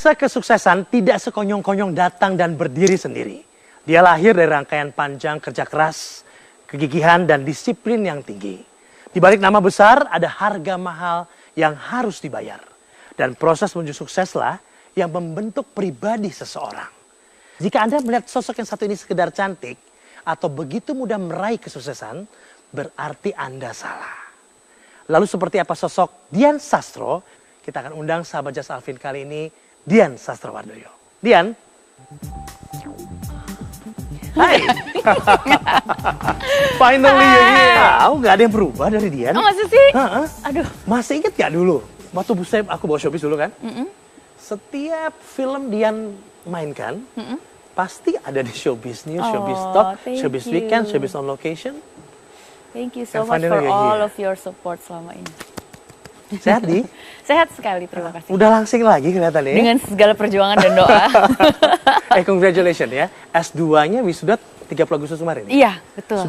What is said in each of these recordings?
Kisah kesuksesan tidak sekonyong-konyong datang dan berdiri sendiri. Dia lahir dari rangkaian panjang kerja keras, kegigihan, dan disiplin yang tinggi. Di balik nama besar ada harga mahal yang harus dibayar. Dan proses menuju sukseslah yang membentuk pribadi seseorang. Jika Anda melihat sosok yang satu ini sekedar cantik atau begitu mudah meraih kesuksesan, berarti Anda salah. Lalu seperti apa sosok Dian Sastro? Kita akan undang sahabat Jas Alvin kali ini, Dian Sastrowardoyo. Dian. Hai. Finally you're here. Tahu nggak ada yang berubah dari Dian? Oh, masa sih? Aduh. Masih inget gak dulu? Waktu aku bawa showbiz dulu kan? Setiap film Dian mainkan, pasti ada di Showbiz News, Showbiz Talk, Showbiz Weekend, Showbiz on Location. Thank you so much for all of your support selama ini. Sehat, Di? Sehat sekali, terima kasih. Udah langsing lagi kelihatannya. Dengan segala perjuangan dan doa. Congratulations ya. S2-nya wisuda 30 Agustus kemarin. Iya, betul.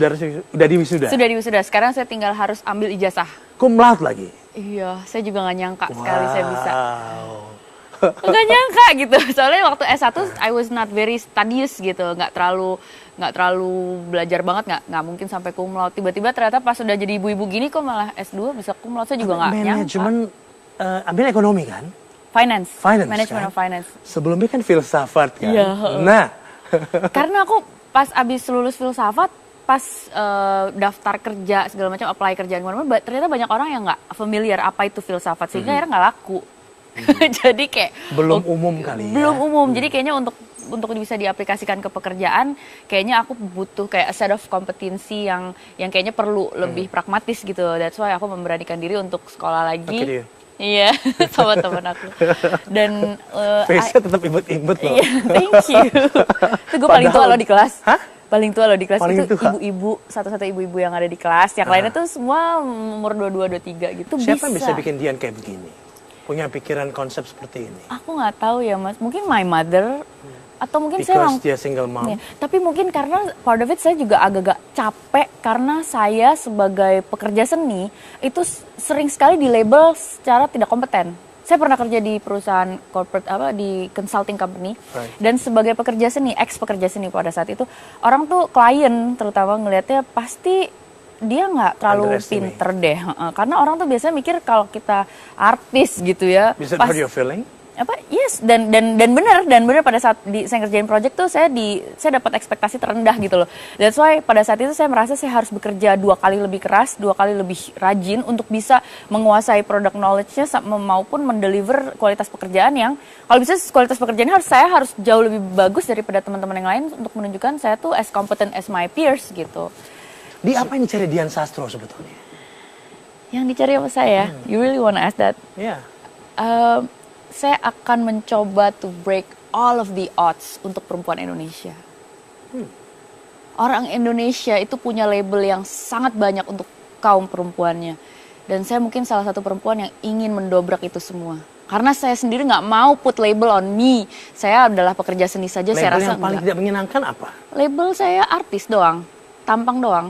Udah di wisuda? Sudah di wisuda. Sekarang saya tinggal harus ambil ijazah. Cum laude lagi? Iya, saya juga nggak nyangka sekali saya bisa. Nggak nyangka gitu. Soalnya waktu S1 I was not very studious gitu, nggak terlalu belajar banget, nggak mungkin sampai cum laude. Tiba-tiba ternyata pas sudah jadi ibu-ibu gini kok malah S2 bisa cum laude, saya juga nggak nyangka. Manajemen, ambil ekonomi kan? Finance kan? Management of finance. Sebelumnya kan filsafat kan? Iya. Nah. Karena aku pas abis lulus filsafat, pas daftar kerja segala macam, apply kerjaan kemana-mana, ternyata banyak orang yang nggak familiar apa itu filsafat, sehingga akhirnya nggak laku. Jadi kayak belum umum kali ya. Belum umum. Jadi kayaknya untuk bisa diaplikasikan ke pekerjaan, kayaknya aku butuh kayak a set of kompetensi yang kayaknya perlu lebih pragmatis gitu. That's why aku memberanikan diri untuk sekolah lagi. Iya, sama teman aku. Dan face-nya tetap imut-imut loh. Iya, thank you. Itu gue paling tua loh di kelas. Hah? Paling tua loh di kelas. Itu tua. ibu-ibu, satu-satu ibu-ibu yang ada di kelas. Yang lainnya tuh semua umur 22, 23 gitu. Siapa yang bisa bikin Dian kayak begini? Punya pikiran konsep seperti ini? Aku nggak tahu ya Mas, mungkin my mother, atau mungkin Because dia single mom. Ya, tapi mungkin karena part of it saya juga agak-agak capek karena saya sebagai pekerja seni itu sering sekali dilabel secara tidak kompeten. Saya pernah kerja di perusahaan corporate di consulting company, dan sebagai pekerja seni, ex pekerja seni pada saat itu, orang tuh klien terutama ngelihatnya pasti dia nggak terlalu pinter deh, karena orang tuh biasanya mikir kalau kita artis gitu ya. Bisa hurt your feeling? Yes, dan benar pada saat saya ngerjain project tuh saya dapat ekspektasi terendah gitu loh. That's why pada saat itu saya merasa saya harus bekerja 2 kali lebih keras, 2 kali lebih rajin untuk bisa menguasai product knowledge-nya maupun mendeliver kualitas pekerjaan yang kalau bisa kualitas pekerjaannya saya harus jauh lebih bagus daripada teman-teman yang lain untuk menunjukkan saya tuh as competent as my peers gitu. Di apa yang dicari Dian Sastro sebetulnya? Yang dicari apa saya? You really wanna ask that? Iya. Saya akan mencoba to break all of the odds untuk perempuan Indonesia. Orang Indonesia itu punya label yang sangat banyak untuk kaum perempuannya. Dan saya mungkin salah satu perempuan yang ingin mendobrak itu semua. Karena saya sendiri nggak mau put label on me. Saya adalah pekerja seni saja, label saya rasa yang paling tidak menyenangkan apa? Label saya artis doang, tampang doang.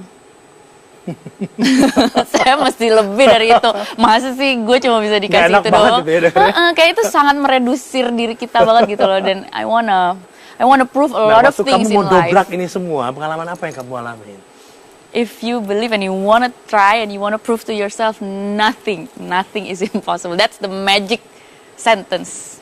Saya mesti lebih dari itu. Masa sih gue cuma bisa dikasih itu doang? Gitu ya, kayak itu sangat meredusir diri kita banget gitu loh. Dan I wanna prove a lot of things in life. Kamu mau dobrak ini semua, pengalaman apa yang kamu alami? If you believe and you wanna try and you wanna prove to yourself, nothing is impossible. That's the magic sentence.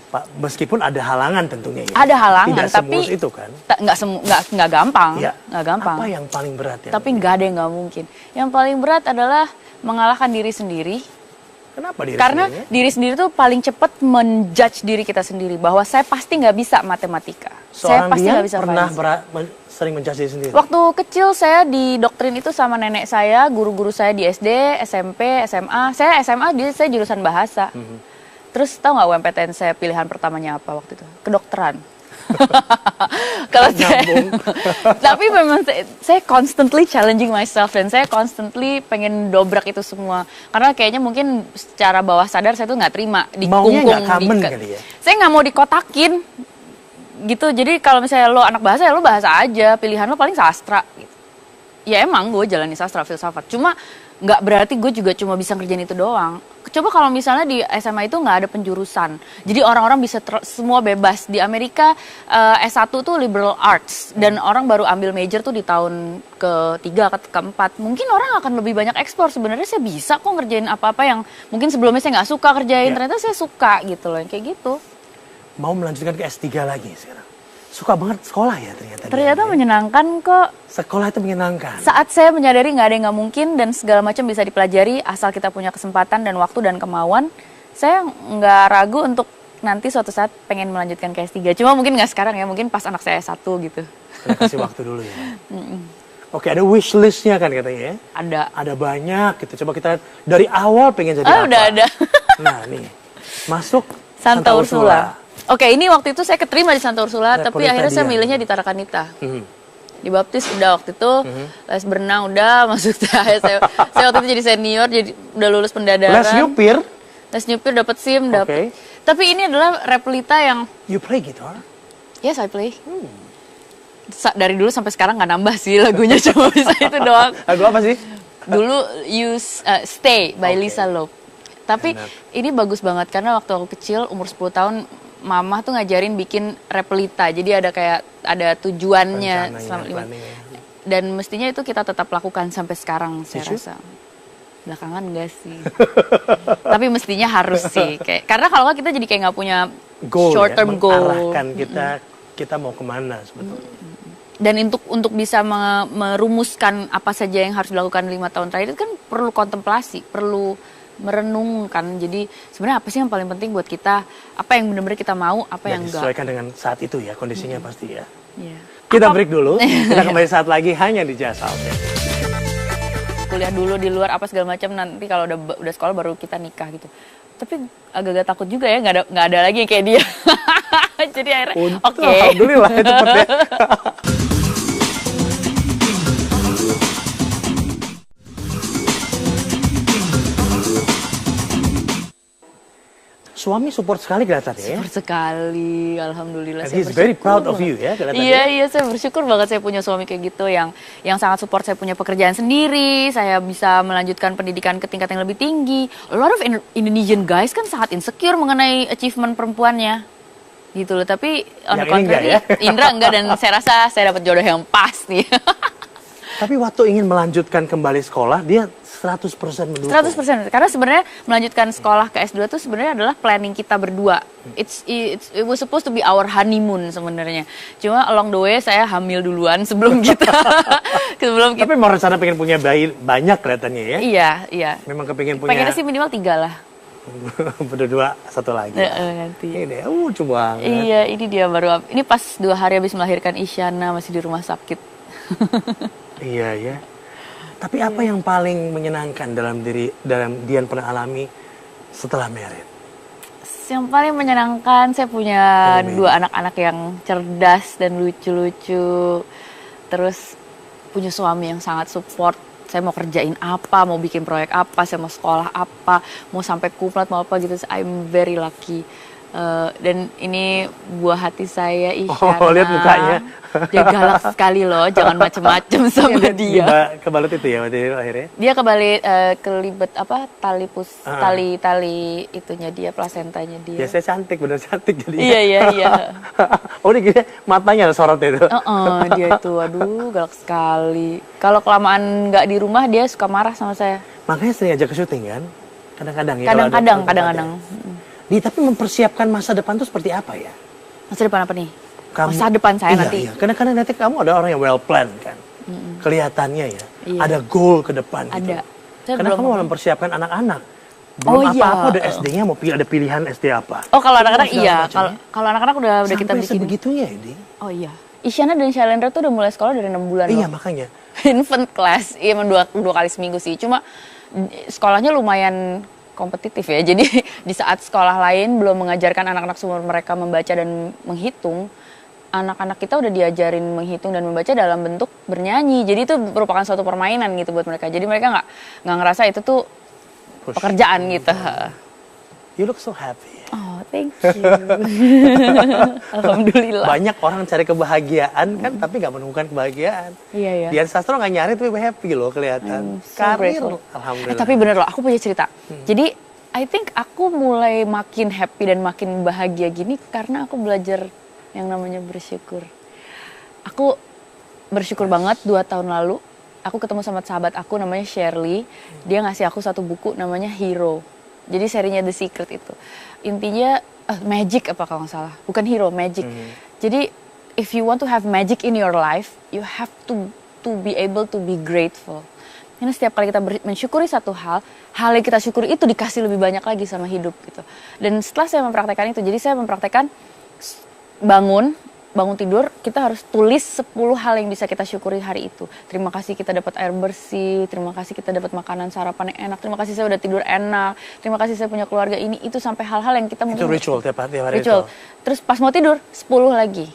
Pak, meskipun ada halangan tentunya ya. Ada halangan, tidak tapi itu kan. Nggak gampang, ya. nggak gampang. Apa yang paling berat ya? Tapi nggak ada yang nggak mungkin. Yang paling berat adalah mengalahkan diri sendiri. Kenapa diri Karena sendirinya? diri sendiri tuh paling cepat menjudge diri kita sendiri bahwa saya pasti nggak bisa matematika. Seorang saya pasti nggak bisa pernah sering menjudge diri sendiri. Waktu kecil saya didoktrin itu sama nenek saya, guru-guru saya di SD, SMP, SMA. Saya SMA saya jurusan bahasa. Terus tahu nggak UMPTN saya pilihan pertamanya apa waktu itu? Kedokteran. Kalau tapi memang saya constantly challenging myself dan saya constantly pengen dobrak itu semua. Karena kayaknya mungkin secara bawah sadar saya tuh nggak terima dikungkung. Kali ya? Saya nggak mau dikotakin gitu. Jadi kalau misalnya lo anak bahasa ya lo bahasa aja. Pilihan lo paling sastra. Gitu. Ya emang gue jalani sastra filsafat. Cuma nggak berarti gue juga cuma bisa ngerjain itu doang. Coba kalau misalnya di SMA itu nggak ada penjurusan, jadi orang-orang bisa semua bebas. Di Amerika S1 tuh liberal arts dan orang baru ambil major tuh di tahun ketiga, keempat. Mungkin orang akan lebih banyak eksplor. Sebenarnya saya bisa kok ngerjain apa-apa yang mungkin sebelumnya saya nggak suka kerjain, ternyata saya suka gitu loh, kayak gitu. Mau melanjutkan ke S3 lagi sekarang. Suka banget sekolah ya ternyata. Ternyata menyenangkan kok. Sekolah itu menyenangkan. Saat saya menyadari nggak ada yang nggak mungkin dan segala macam bisa dipelajari asal kita punya kesempatan dan waktu dan kemauan, saya nggak ragu untuk nanti suatu saat pengen melanjutkan ke S3. Cuma mungkin nggak sekarang ya, mungkin pas anak saya S1 gitu. Kita kasih waktu dulu ya. Oke, ada wish list-nya kan katanya ya? Ada banyak gitu. Coba kita dari awal pengen jadi apa? Udah ada. Nah nih, masuk Santa Ursula. Oke, ini waktu itu saya keterima di Santa Ursula, tapi akhirnya saya milihnya di Tarakanita. Di baptis udah waktu itu, les berenang udah, masuk saya waktu itu jadi senior, jadi udah lulus pendadaran. Les nyupir dapat SIM, dapat. Tapi ini adalah replita yang... You play guitar? Yes, I play. Dari dulu sampai sekarang nggak nambah sih lagunya, cuma bisa itu doang. Lagu apa sih? Dulu Stay by Lisa Loeb. Tapi ini bagus banget karena waktu aku kecil umur 10 tahun mama tuh ngajarin bikin replita. Jadi ada tujuannya selama dan mestinya itu kita tetap lakukan sampai sekarang saya rasa. Belakangan enggak sih. Tapi mestinya harus sih. Karena kalau nggak kita jadi kayak nggak punya short term goal. Mengarahkan kita mau kemana sebetulnya. Dan untuk bisa merumuskan apa saja yang harus dilakukan 5 tahun terakhir itu kan perlu kontemplasi, perlu merenungkan. Jadi sebenarnya apa sih yang paling penting buat kita? Apa yang benar-benar kita mau, apa yang enggak? Disesuaikan dengan saat itu ya, kondisinya pasti ya. Yeah. Kita break dulu, kita kembali saat lagi hanya di Jasa. Kuliah dulu di luar apa segala macam, nanti kalau udah sekolah baru kita nikah gitu. Tapi agak-agak takut juga ya, nggak ada lagi yang kayak dia. Jadi akhirnya oke. Alhamdulillah ya cepet ya. Suami support sekali kelihatannya ya? Support sekali, alhamdulillah. And he's very proud of you ya kelihatannya. Iya, saya bersyukur banget saya punya suami kayak gitu yang sangat support. Saya punya pekerjaan sendiri, saya bisa melanjutkan pendidikan ke tingkat yang lebih tinggi. A lot of Indonesian guys kan sangat insecure mengenai achievement perempuannya. Gitu loh, tapi on the contrary, Indra enggak, dan saya rasa saya dapat jodoh yang pas nih. Tapi waktu ingin melanjutkan kembali sekolah, dia 100% mendukung. 100%, karena sebenarnya melanjutkan sekolah ke S2 itu sebenarnya adalah planning kita berdua. It was supposed to be our honeymoon sebenarnya. Cuma along the way saya hamil duluan sebelum kita. Tapi mau rencana pengen punya bayi banyak kelihatannya ya? Iya. Memang kepingin punya. Pengennya sih minimal 3 lah. Berdua satu lagi. Nanti. Ini coba. Iya, ini dia baru. Ini pas 2 hari habis melahirkan Isyana, masih di rumah sakit. Iya ya. Tapi apa yang paling menyenangkan dalam Dian pernah alami setelah married? Yang paling menyenangkan, saya punya 2 anak-anak yang cerdas dan lucu-lucu. Terus punya suami yang sangat support. Saya mau kerjain apa, mau bikin proyek apa, saya mau sekolah apa, mau sampai kumlat, mau apa gitu. I'm very lucky. Dan ini buah hati saya, Isyana. Oh, lihat mukanya. Dia galak sekali loh, jangan macem-macem sama dia. Kebalut itu ya waktu akhirnya? Dia kelibet apa, tali itunya dia, plasentanya dia. Biasanya cantik, bener cantik jadi. Iya. Oh, ini gini, matanya sorot itu. Dia itu, aduh galak sekali. Kalau kelamaan nggak di rumah dia suka marah sama saya. Makanya sering ajak ke syuting kan? Kadang-kadang ya. Kadang-kadang. Tapi mempersiapkan masa depan itu seperti apa ya? Masa depan apa nih? Masa depan saya nanti. Iya. Karena nanti kamu ada orang yang well planned kan. Kelihatannya ya. Iya. Ada goal ke depan gitu. Ada. Karena kamu mau mempersiapkan anak-anak. Belum apa-apa udah SD-nya mau ada pilihan SD apa. Oh, kalau anak-anak iya. Kalau anak-anak udah kita bikin. Sampai sebegitunya ini. Oh iya. Isyana dan Shailendra tuh udah mulai sekolah dari 6 bulan. Iya, makanya. Infant class. Iya, 2 kali seminggu sih. Cuma sekolahnya lumayan kompetitif ya. Jadi di saat sekolah lain belum mengajarkan anak-anak seumur mereka membaca dan menghitung, anak-anak kita udah diajarin menghitung dan membaca dalam bentuk bernyanyi. Jadi itu merupakan suatu permainan gitu buat mereka. Jadi mereka nggak ngerasa itu tuh pekerjaan gitu. You look so happy. Oh, thank you. Alhamdulillah. Banyak orang cari kebahagiaan kan, tapi nggak menemukan kebahagiaan. Iya, iya. Dian Sastro nggak nyari tapi happy loh kelihatan. So Karir, grateful. alhamdulillah. Tapi bener loh, aku punya cerita. Jadi, I think aku mulai makin happy dan makin bahagia gini karena aku belajar yang namanya bersyukur. Aku bersyukur banget 2 tahun lalu, aku ketemu sama sahabat aku namanya Shirley. Dia ngasih aku satu buku namanya Hero. Jadi serinya The Secret itu. Intinya magic apa kalau nggak salah. Bukan hero, magic. Jadi if you want to have magic in your life, you have to be able to be grateful. Karena setiap kali kita mensyukuri satu hal yang kita syukuri itu dikasih lebih banyak lagi sama hidup gitu. Dan setelah saya mempraktekkan itu, jadi saya mempraktekkan bangun tidur, kita harus tulis 10 hal yang bisa kita syukuri hari itu. Terima kasih kita dapat air bersih, terima kasih kita dapat makanan sarapan yang enak, terima kasih saya udah tidur enak, terima kasih saya punya keluarga ini, itu sampai hal-hal yang kita mungkin... Itu ritual tiap hari ritual. itu. Terus pas mau tidur, 10 lagi.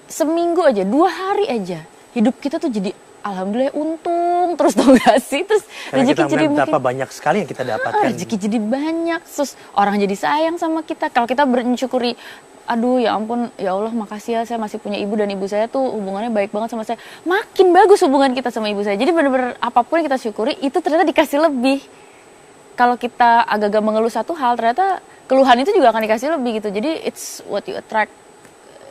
Seminggu aja, 2 hari aja, hidup kita tuh jadi alhamdulillah untung terus, tau gak sih? Terus rezeki jadi makin banyak sekali yang kita dapatkan. Rezeki jadi banyak, terus orang jadi sayang sama kita. Kalau kita bersyukuri, aduh ya ampun, ya Allah makasih ya saya masih punya ibu dan ibu saya tuh hubungannya baik banget sama saya. Makin bagus hubungan kita sama ibu saya. Jadi benar-benar apapun yang kita syukuri itu ternyata dikasih lebih. Kalau kita agak-agak mengeluh satu hal, ternyata keluhan itu juga akan dikasih lebih gitu. Jadi it's what you attract,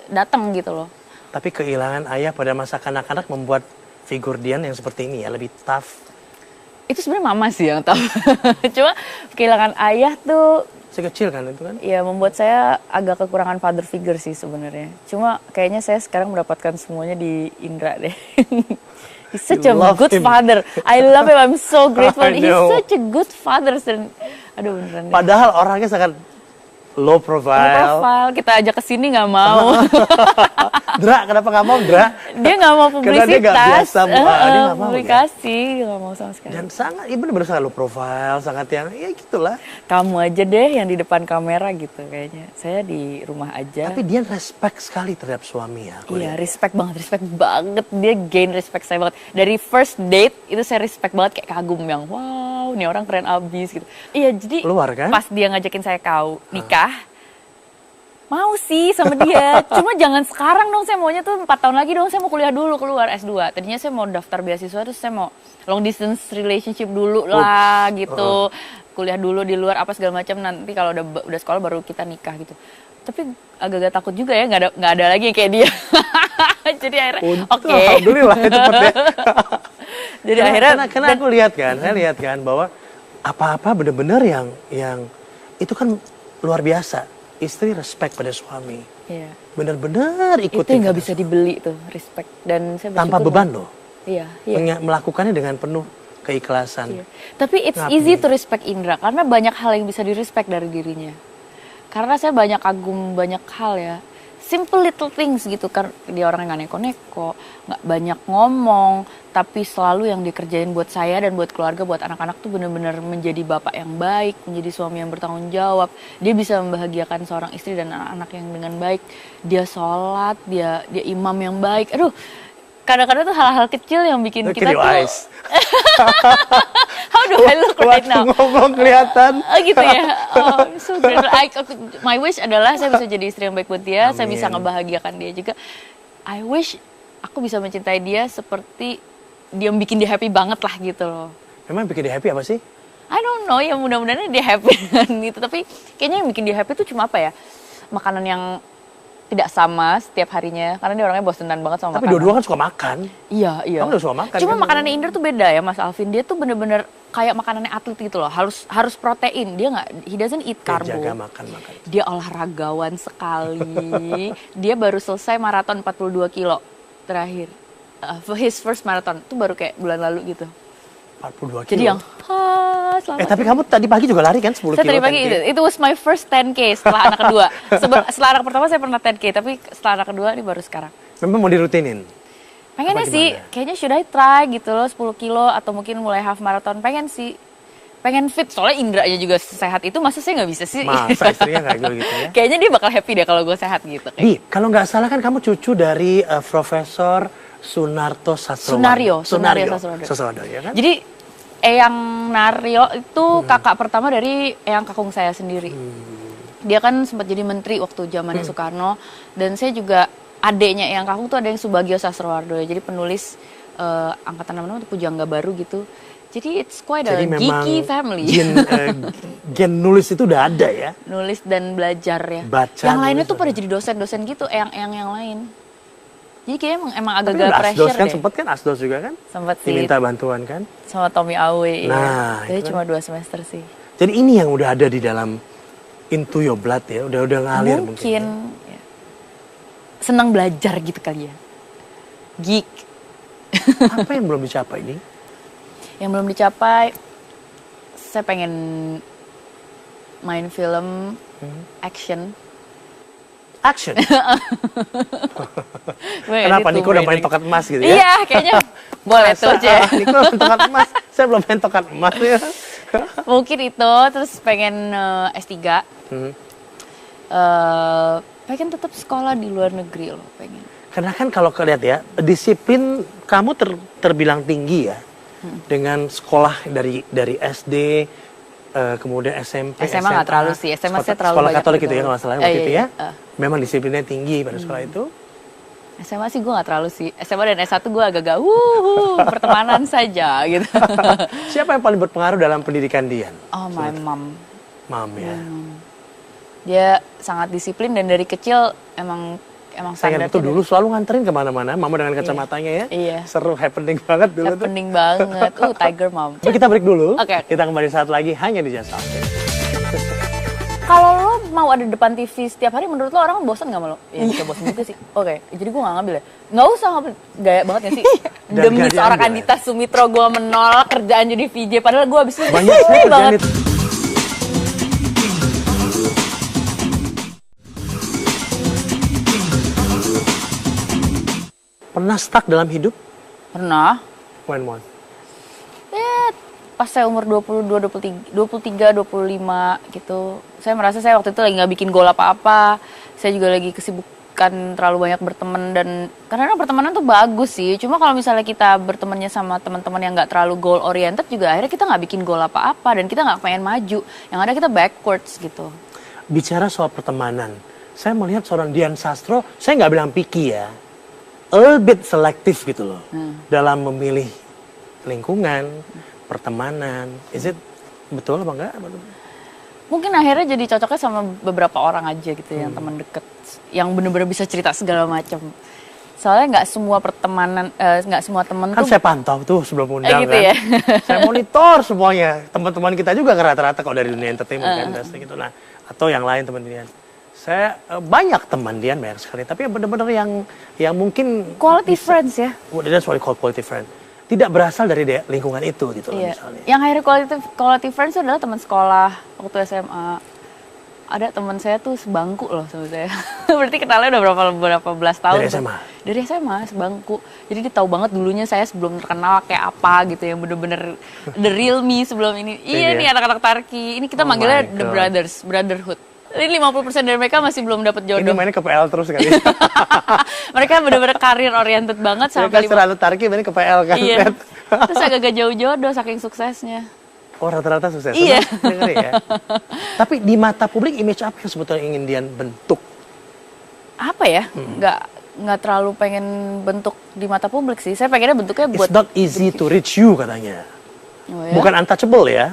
datang gitu loh. Tapi kehilangan ayah pada masa kanak-kanak membuat figur Dian yang seperti ini ya, lebih tough. Itu sebenarnya mama sih yang tahu. Cuma kehilangan ayah tuh Kecil kan itu kan? ya membuat saya agak kekurangan father figure sih sebenarnya. Cuma kayaknya saya sekarang mendapatkan semuanya di Indra deh. He's such a good father. I love him. I'm so grateful. He's such a good father. Aduh beneran deh. Padahal orangnya sangat low profile. Kita ajak ke sini nggak mau. Dra, kenapa nggak mau Dra? Dia nggak mau publisitas. Karena dia nggak biasa, dia nggak mau. Publikasi, nggak mau sama sekali. Dan sangat, iya benar-benar sangat low profile, sangat yang, ya gitulah. Kamu aja deh yang di depan kamera gitu kayaknya. Saya di rumah aja. Tapi dia respect sekali terhadap suami ya. Iya, respect banget. Dia gain respect saya banget. Dari first date itu saya respect banget, kayak kagum yang wow, nih orang keren abis gitu. Iya, jadi Luar, kan? pas dia ngajakin saya nikah, mau sih sama dia. Cuma jangan sekarang dong, saya maunya tuh 4 tahun lagi dong, saya mau kuliah dulu keluar S2. Tadinya saya mau daftar beasiswa, terus saya mau long distance relationship dulu lah gitu. Kuliah dulu di luar apa segala macam, nanti kalau udah sekolah baru kita nikah gitu. Tapi agak-agak takut juga ya, nggak ada lagi yang kayak dia. Jadi akhirnya oke. Alhamdulillah ya cepet ya. Jadi akhirnya karena aku lihat kan, saya lihat kan bahwa apa-apa benar-benar yang itu kan luar biasa. Istri respect pada suami. Iya. Benar-benar ikutin. Itu nggak bisa dibeli tuh, respect. Dan saya tanpa beban loh. Iya. Melakukannya dengan penuh keikhlasan. Iya. Tapi it's easy to respect Indra karena banyak hal yang bisa di-respect dari dirinya. Karena saya banyak kagum banyak hal ya. Simple little things gitu kan, dia orang yang gak neko-neko, gak banyak ngomong, tapi selalu yang dikerjain buat saya dan buat keluarga, buat anak-anak tuh benar-benar menjadi bapak yang baik, menjadi suami yang bertanggung jawab. Dia bisa membahagiakan seorang istri dan anak-anak yang dengan baik. Dia sholat, dia imam yang baik. Aduh, kadang-kadang tuh hal-hal kecil yang bikin kita tuh... How do I look right now? Waktu ngomong kelihatan. Gitu ya. Oh, I'm so grateful. My wish adalah saya bisa jadi istri yang baik buat dia. Amin. Saya bisa ngebahagiakan dia juga. I wish aku bisa mencintai dia seperti dia bikin dia happy banget lah gitu loh. Memang bikin dia happy apa sih? I don't know, ya mudah-mudahan dia happy gitu. Tapi kayaknya yang bikin dia happy itu cuma apa ya? Makanan yang tidak sama setiap harinya, karena dia orangnya bosenan banget sama makanan. Tapi dua-dua kan suka makan. Iya. Kamu udah suka makan. Cuma kan? makanannya Indra tuh beda ya Mas Alvin. Dia tuh bener-bener kayak makanannya atlet gitu loh. Harus protein. Dia he doesn't eat karbo. Dia jaga makan. Dia olahragawan sekali. Dia baru selesai maraton 42 kilo terakhir. His first marathon itu baru kayak bulan lalu gitu. 42 kilo. Jadi yang tapi kamu tadi pagi juga lari kan 10 kilo? Saya tadi pagi itu was my first 10K setelah anak kedua. Setelah anak pertama saya pernah 10K, tapi setelah anak kedua ini baru sekarang. Memang mau dirutinin? Pengennya sih, kayaknya should I try gitu loh 10 kilo atau mungkin mulai half marathon. Pengen fit, soalnya Indra aja juga sehat itu, masa saya nggak bisa sih? Masa istrinya nggak gitu ya? Kayaknya dia bakal happy deh kalau gue sehat gitu. Di, kalau nggak salah kan kamu cucu dari Profesor Sunarto Sastrowardoyo. Sunario Sastrowardoyo. Ya kan? Jadi Eyang Naryo itu kakak pertama dari eyang kakung saya sendiri. Dia kan sempat jadi menteri waktu zamannya Soekarno, dan saya juga adeknya eyang kakung tuh ada yang Subagio Sastrowardoyo, jadi penulis angkatan namanya itu Pujangga Baru gitu. Jadi it's quite a geeky family. Gen nulis itu udah ada ya. Nulis dan belajar ya. Baca, yang lainnya nulis, tuh pada jadi dosen-dosen gitu, eyang-eyang yang lain. Jadi kayaknya emang Tapi agak-agak pressure kan deh. sempet kan Asdos juga kan? Sempet sih. Diminta bantuan kan? Sama Tommy Awe. Nah, Tapi itu cuma 2 semester sih. Jadi ini yang udah ada di dalam into your blood ya, udah ngalir mungkin. Mungkin ya. Senang belajar gitu kali ya. Geek. Apa yang belum dicapai nih? Yang belum dicapai, saya pengen main film action. Action. Kenapa Niko udah main tokat emas gitu ya? Iya, kayaknya boleh tuh aja. Niko main tokat emas, saya belum main tokat emas ya. Mungkin itu, terus pengen S3. Pengen tetap sekolah di luar negeri loh, pengen. Karena kan kalau kalian ya, disiplin kamu terbilang tinggi ya. Dengan sekolah dari SD, kemudian SMP, SMA nggak terlalu sih, SMA saya terlalu sekolah banyak Katolik gitu. itu ya kalau nggak salah waktu itu ya. Iya. Memang disiplinnya tinggi pada sekolah itu. SMA sih gue nggak terlalu sih. SMA dan S1 gue agak-agak pertemanan saja gitu. Siapa yang paling berpengaruh dalam pendidikan Dian? Oh, my mom. Mam ya. Dia sangat disiplin dan dari kecil emang Saya ingat itu dulu selalu nganterin kemana-mana, mama dengan kacamatanya ya. Iya. Seru, happening banget dulu tuh. Happening banget. Tiger mom. Tapi kita break dulu. Oke. Kita kembali saat lagi hanya di Just Talking. Kalau lo mau ada depan TV setiap hari, menurut lo orang bosan nggak sama lo? Ya bisa bosan juga sih. Oke, jadi gue nggak ngambil ya. Nggak usah ngambil. Gaya banget ya sih. Dan Demi nggak seorang diambil, Andita Sumitro gue menolak kerjaan jadi VJ. Padahal gue abis itu Banyak saya kerjaan banget. itu. Pernah stuck dalam hidup? Pernah. When? Pas saya umur 22, 23, 25 gitu. Saya merasa saya waktu itu lagi nggak bikin goal apa-apa. Saya juga lagi kesibukan terlalu banyak berteman dan karena pertemanan tuh bagus sih. Cuma kalau misalnya kita bertemannya sama teman-teman yang nggak terlalu goal oriented juga akhirnya kita nggak bikin goal apa-apa dan kita nggak pengen maju. Yang ada kita backwards gitu. Bicara soal pertemanan, saya melihat seorang Dian Sastro, saya nggak bilang picky ya, a little bit selektif gitu loh, dalam memilih lingkungan, pertemanan. Is it betul apa enggak? Mungkin akhirnya jadi cocoknya sama beberapa orang aja gitu yang teman deket, yang bener-bener bisa cerita segala macam. Soalnya nggak semua pertemanan, nggak semua temen Kan tuh. saya pantau tuh sebelum undang gitu kan. ya. Saya monitor semuanya. Teman-teman kita juga rata-rata kalau dari dunia entertainment kan, industri gitu. Nah, atau yang lain teman Dian. Saya banyak teman Dian banyak sekali, tapi benar-benar yang mungkin Quality friends ya. That's what we call quality friend. Tidak berasal dari lingkungan itu gitu loh Iya. misalnya. Yang akhirnya quality friends itu adalah teman sekolah waktu SMA. Ada teman saya tuh sebangku loh sama saya. Berarti kenalnya udah berapa belas tahun. Dari SMA? Dari SMA, sebangku. Jadi dia tahu banget dulunya saya sebelum terkenal kayak apa gitu, yang bener-bener the real me sebelum ini. Iya nih anak-anak Tarki. Ini kita Oh manggilnya my the God. brothers, brotherhood. Ini 50% dari mereka masih belum dapat Ini jodoh. mainnya ke PL terus kali. Mereka bener-bener karir oriented banget Saya sampai kan rata Tarki mainnya ke PL kan. Iya. Terus agak-agak jauh jodoh saking suksesnya. Oh rata-rata sukses. Iya. Dengar ya. Tapi di mata publik image apa yang sebetulnya ingin Dian bentuk? Apa ya? Nggak terlalu pengen bentuk di mata publik sih. Saya pengennya bentuknya buat It's not easy to reach you katanya. Oh, ya? Bukan untouchable ya.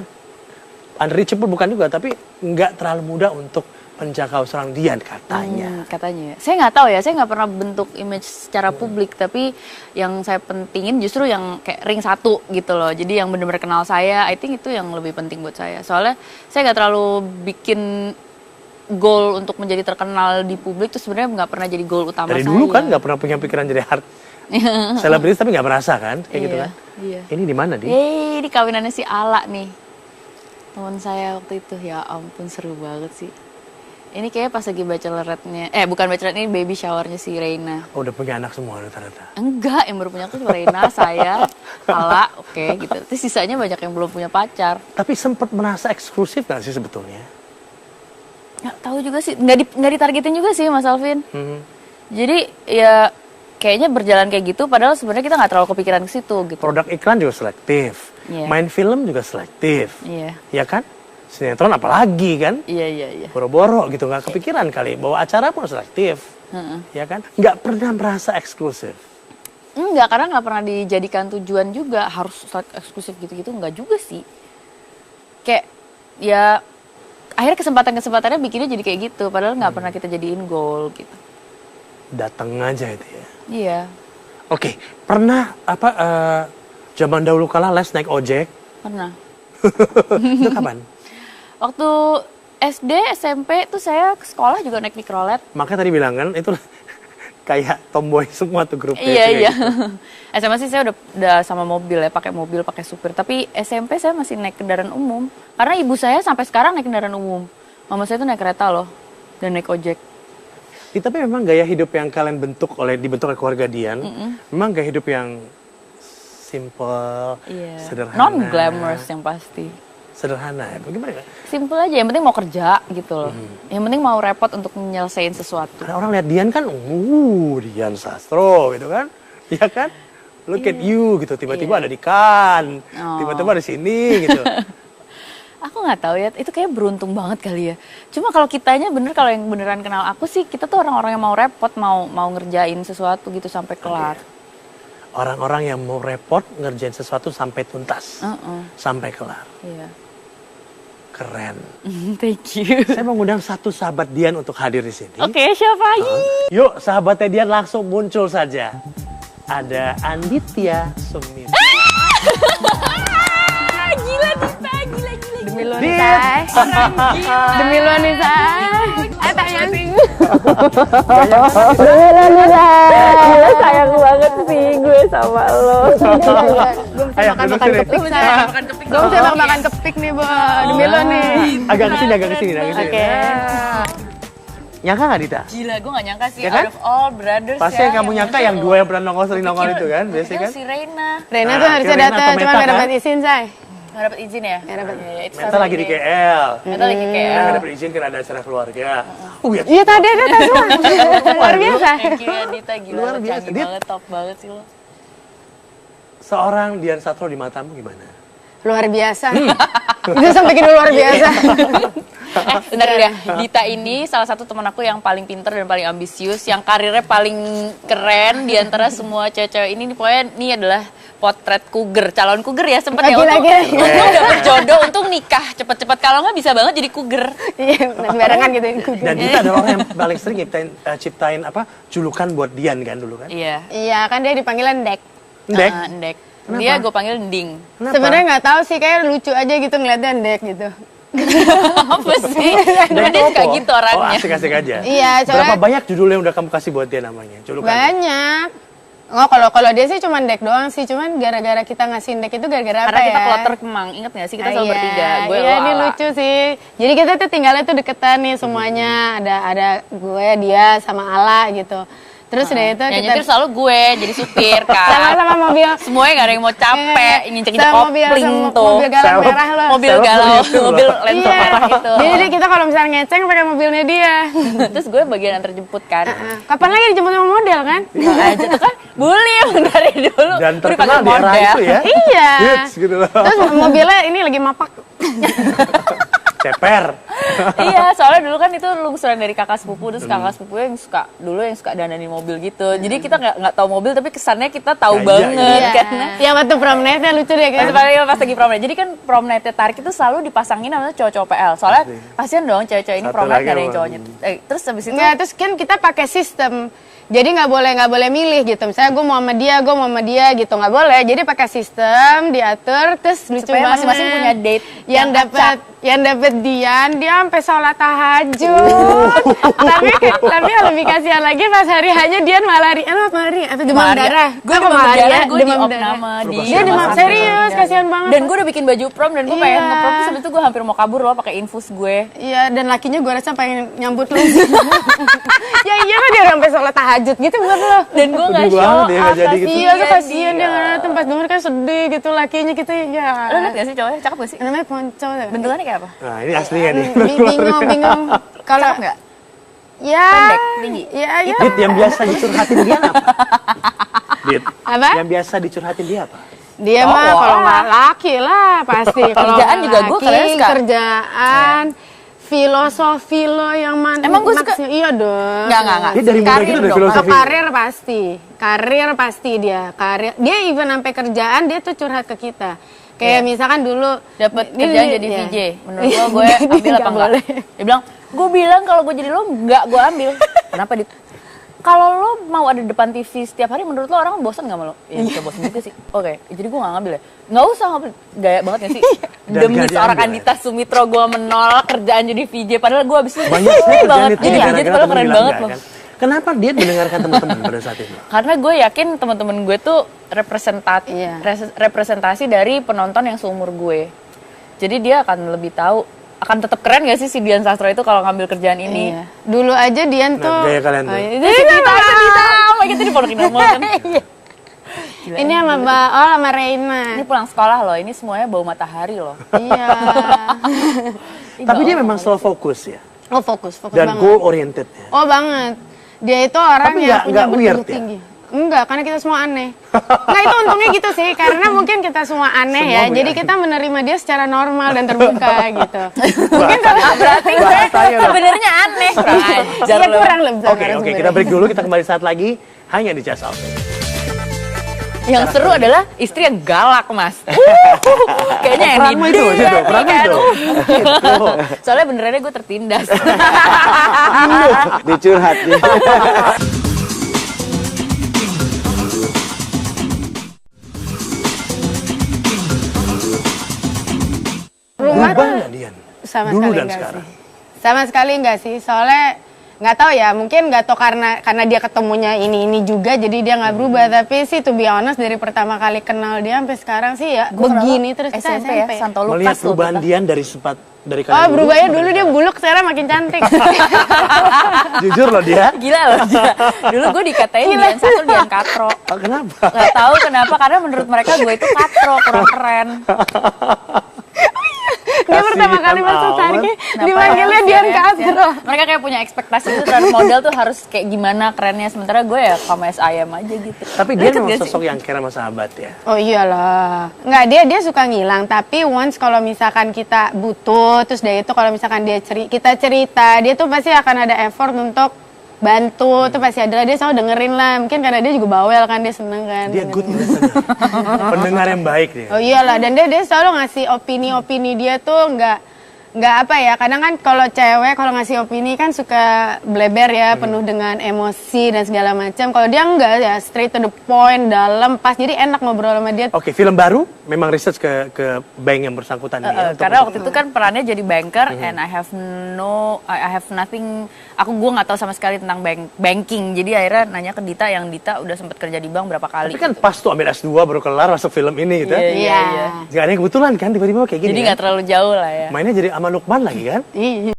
Unreachable bukan juga, tapi nggak terlalu mudah untuk menjangkau seorang Dian katanya. Katanya. Saya nggak tahu ya. Saya nggak pernah bentuk image secara publik. Tapi yang saya pentingin justru yang kayak ring 1 gitu loh. Jadi yang benar-benar kenal saya, I think itu yang lebih penting buat saya. Soalnya saya nggak terlalu bikin goal untuk menjadi terkenal di publik itu sebenarnya nggak pernah jadi goal utama Dari saya. dulu kan nggak pernah punya pikiran jadi selebritis tapi nggak merasa kan kayak gitu kan. Iya. Ini di mana Di? Ini kawinannya si Ala nih. Teman saya waktu itu, ya ampun seru banget sih. Ini kayaknya pas lagi bachelorette-nya, bukan bachelorette, ini baby shower-nya si Reina. Oh, udah punya anak semua rata-rata. Enggak, yang baru punya aku cuma Reina, saya, Ala, oke gitu. Terus sisanya banyak yang belum punya pacar. Tapi sempat merasa eksklusif nggak sih sebetulnya? Nggak tahu juga sih, nggak ditargetin juga sih Mas Alvin. Hmm. Jadi ya kayaknya berjalan kayak gitu, padahal sebenarnya kita nggak terlalu kepikiran ke situ gitu. Produk iklan juga selektif, Iya. main film juga selektif, Iya. ya kan? Sinetron apalagi kan? Iya. Boro-boro gitu, nggak kepikiran kali. Bawa acara pun selektif, ya kan? Nggak pernah merasa eksklusif. Enggak, karena nggak pernah dijadikan tujuan juga harus eksklusif gitu-gitu, nggak juga sih. Kayak ya akhirnya kesempatan-kesempatannya bikinnya jadi kayak gitu, padahal nggak pernah kita jadiin goal gitu. Datang aja itu ya. Iya. Oke, pernah zaman dahulu kala les naik ojek? Pernah. Itu kapan? Waktu SD, SMP tuh saya ke sekolah juga naik mikrolet. Makanya tadi bilang kan itu kayak tomboy semua tuh grupnya. Iya. Gitu. SMA sih saya udah sama mobil ya, pakai mobil, pakai supir. Tapi SMP saya masih naik kendaraan umum. Karena ibu saya sampai sekarang naik kendaraan umum. Mama saya tuh naik kereta loh dan naik ojek. Tapi memang gaya hidup yang kalian dibentuk oleh keluarga Dian, memang gaya hidup yang simple, sederhana. Non-glamorous yang pasti. Sederhana ya, bagaimana? Simple aja, yang penting mau kerja gitu loh. Yang penting mau repot untuk menyelesaikan sesuatu. Karena orang lihat Dian kan, Dian Sastro gitu kan, iya kan? Look at you gitu, tiba-tiba ada di Cannes, tiba-tiba ada di sini gitu. Aku nggak tahu ya, itu kayak beruntung banget kali ya. Cuma kalau kitanya kalau yang beneran kenal aku sih, kita tuh orang-orang yang mau repot, mau ngerjain sesuatu gitu sampai kelar. Orang-orang yang mau repot ngerjain sesuatu sampai tuntas, sampai kelar. Iya. Keren. Thank you. Saya mau ngundang satu sahabat Dian untuk hadir di sini. Oke, siapa lagi? Yuk, sahabatnya Dian langsung muncul saja. Ada Anditya Sumit. Gila Dita, gila. Demi lu nih, Say. Demi lu nih, Say. Tayang. Demi lu nih, Say. Gila sayang banget sih gue sama lo. Gue mesti makan kepik, Say. Gue mesti makan kepik nih, Bo. Demi lu nih. Agak ke sini. Oke. Nyangka nggak Dita? Gila, gue gak nyangka sih. Ya kan? Out of all brothers Pasti ya, yang kamu nyangka yang dua yang pernah sering nongol itu kan, biasanya kan? Si Reina. Rena Nah, tuh harusnya Rena datang, atau cuma Meta gak dapat kan? izin, Say. Gak dapet izin ya? Gak dapet. Meta lagi di KL. Meta lagi kayak. Nggak dapet izin karena ada acara keluarga. Ya. Iya tadi ada semua. Luar biasa. Thank you ya Dita, gila Luar lo biasa. canggih Dit. banget, top banget sih lo. Seorang Dian Sastro di matamu gimana? Luar biasa. Itu sampai bikin luar biasa. Bentar dulu ya, Dita ini salah satu teman aku yang paling pinter dan paling ambisius, yang karirnya paling keren di antara semua cewek-cewek ini. Pokoknya ini adalah potret cougar, calon cougar ya sempet ya. Lagi-lagi. Untung udah berjodoh, untung nikah cepet-cepet. Kalau nggak bisa banget jadi cougar. Iya, barengan gitu. Dan Dita adalah orang yang paling sering ciptain julukan buat Dian kan dulu kan? Iya. Iya, kan dia dipanggilnya Dek. Ndek. Ndek. Dia gue panggil Nding. Kenapa? Sebenarnya nggak tahu sih, kayak lucu aja gitu ngeliatnya Dek gitu. Apa sih? Cuma dia suka gitu Oh, orangnya. asik-asik aja. Iya, Berapa soalnya banyak judul yang udah kamu kasih buat dia namanya? Julukan. banyak. Oh, kalau dia sih cuma Dek doang sih, cuman gara-gara kita ngasih Dek itu gara-gara apa Karena ya? kita kloter Kemang, inget gak sih kita selalu bertiga? Gue Iya, lo ini Ala. lucu sih. Jadi kita tuh tinggalnya tuh deketan nih semuanya. Ada gue, dia, sama Ala gitu. Terus udah itu Yang kita nyetir selalu gue jadi supir kan. sama mobil. Semuanya gak ada yang mau capek, nginjek-injek Sama mobil, kopling sama tuh. mobil galon merah loh. Mobil Sama galau, begitu loh. mobil Land Rover Iya. gitu. Jadi kita kalau misalnya ngeceng pakai mobilnya dia. Terus gue bagian antar jemput kan. Kapan lagi dijemput sama model kan? Aja tuh kan bully emang dari dulu. Dan Gue terkenal dipanggil di era itu ya. Iya. Hits gitu loh. Terus mobilnya ini lagi mapak. Ceper. Iya, soalnya dulu kan itu lungsuran dari kakak sepupu, terus kakak sepupu yang suka dandanin mobil gitu. Jadi kita nggak tahu mobil, tapi kesannya kita tahu Ya, banget iya. karena Yang waktu prom night-nya lucu deh kan. pas lagi prom night. Jadi kan prom night tarik itu selalu dipasangin namanya cowok-cowok PL. Soalnya kasihan dong cewek-cewek ini Satu prom night lagi gak ada yang apa? cowoknya. Terus habis itu Enggak, terus kan kita pakai sistem. Jadi nggak boleh milih gitu. Misalnya gue mau sama dia gitu, nggak boleh. Jadi pakai sistem diatur, terus lucu supaya banget. masing-masing punya date yang dapat Dian, dia sampai sholat tahajud. tapi lebih kasihan lagi pas hari hanya Dian malah apa demam darah. Gue demam darah, gue di opname di Dia demam serius, kasihan banget. Dan gue udah bikin baju prom dan gue pengen Iya. nge-prom, terus habis itu gue hampir mau kabur loh pakai infus gue. Iya, dan lakinya gue rasa pengen nyambut lu. Ya iya kan dia sampai sholat tahajud gitu bukan lo. Dan gue nggak Sedih show banget ya, nggak jadi gitu. Iya, tuh kasihan dia ngeliatin pas denger kan sedih gitu lakinya gitu ya. Lo liat gak sih cowoknya? Cakep gak sih? Namanya Ponco. Bentukannya kayak apa? Nah, ini aslinya nih. Bingung. Kalau Cakep nggak? Ya. Pendek, tinggi. Ya, ya. Dit, yang biasa dicurhatin dia apa? Dit, Apa? yang biasa dicurhatin dia apa? Dia mah kalau nggak laki lah pasti. Kalau Kerjaan nggak juga gue laki, kalian suka. kerjaan, filosofi lo yang mana? Emang gue suka? Iya dong. Enggak. Dia dari muda Karir gitu dari dong. filosofi. Karir pasti dia. Dia even sampai kerjaan dia tuh curhat ke kita. Kayak misalkan dulu Dapat ini- kerjaan jadi iya. VJ. Menurut lo gue ambil apa Nggak enggak? boleh. Dia bilang, gue bilang kalau gue jadi lo enggak gue ambil. Kenapa Dit? Kalau lo mau ada depan TV setiap hari, menurut lo orang bosan gak sama lo? Ya bisa bosan juga sih. Oke, jadi gue gak ngambil ya. Gak usah ngambil, gaya banget gak sih? Dan Demi gak seorang diambil, Andita Sumitro gue menolak kerjaan jadi VJ. Padahal gue abis itu Banyak saya kerjaan banget. itu Jadi VJ gara-gara padahal temen keren bilang banget enggak, loh. kan? Kenapa dia mendengarkan teman-teman pada saat itu? Karena gue yakin teman-teman gue tuh Iya. representasi dari penonton yang seumur gue. Jadi dia akan lebih tahu, akan tetap keren gak sih si Dian Sastro itu kalau ngambil kerjaan ini? Iya. Dulu aja Dian tuh. gaya kalian tuh. Itu si Tita. Oh my god, ini Pondok Indah Mall kan? Gila, Ini sama Mbak Ol sama Reina. Ini pulang sekolah loh, ini semuanya bau matahari loh. Iya. Tapi dia memang selalu fokus ya. Oh fokus Dan banget. goal oriented ya. Oh banget. Dia itu orang Tapi yang nggak- punya nggak weird bertubuh ya? tinggi. Enggak, karena kita semua aneh. Nah itu untungnya gitu sih, karena mungkin kita semua aneh Semua ya. weird. Jadi kita menerima dia secara normal dan terbuka gitu. Mungkin kalau Berarti gue Bahasanya dong. sebenarnya aneh. Kurang ajar ya lo. kurang lebih. Oke, kita break dulu. Kita kembali saat lagi hanya di Just Out. Yang seru adalah istri yang galak, Mas. Kayaknya yang Peranmu itu, dia situ, nih peranmu kan. itu. Gitu. Soalnya benerannya gue tertindas. Dicurhat. Rumah Berubah tuh nggak Dian? sama Dulu sekali dan enggak sekarang. sih. Sama sekali enggak sih, soalnya nggak tahu ya, mungkin nggak tahu karena dia ketemunya ini juga jadi dia nggak berubah, tapi sih to be honest dari pertama kali kenal dia sampai sekarang sih ya begini terus kita SMP ya, Santo Lukas Melihat loh, perubahan kita. Dian dari Oh kalian berubahnya dulu dia buluk, sekarang makin cantik. Jujur loh dia. Gila loh. Gila. Dulu gue dikatain Dian satu, Dian katro. Oh, kenapa? Gak tahu kenapa, karena menurut mereka gue itu katro, kurang keren. Dia pertama kali Kasihan masuk amat. Targi Kenapa dipanggilnya ya? Dian Ya. Castro. Mereka kayak punya ekspektasi itu terhadap model tuh harus kayak gimana kerennya, sementara gue ya sama ayam aja gitu. Tapi dia Deket memang gak sih? sosok yang care sama sahabat ya. Oh iyalah. Nggak, dia suka ngilang, tapi once kalau misalkan kita butuh, terus dia itu kalau misalkan kita cerita, dia tuh pasti akan ada effort untuk bantu, tuh pasti ada, dia selalu dengerin lah. Mungkin karena dia juga bawel kan, dia seneng kan. Dia dengerin. good listener. Pendengar yang baik dia. Oh iyalah, dan dia selalu ngasih opini-opini dia tuh nggak apa ya, kadang kan kalau cewek kalau ngasih opini kan suka bleber ya, penuh dengan emosi dan segala macam. Kalau dia enggak ya, straight to the point, dalam, pas, jadi enak ngobrol sama dia. Oke, film baru memang research ke bank yang bersangkutan nih ya. Karena waktu itu kan perannya jadi banker and I have nothing, gue nggak tahu sama sekali tentang banking. Jadi akhirnya nanya ke Dita, yang Dita udah sempat kerja di bank berapa kali. Tapi kan pas tuh ambil S2 baru kelar masuk film ini gitu. Iya, ya. iya. Gak ada yang kebetulan kan tiba-tiba kayak gini. Jadi kan? nggak terlalu jauh lah ya. Mainnya jadi sama Lukman lagi kan? Iya.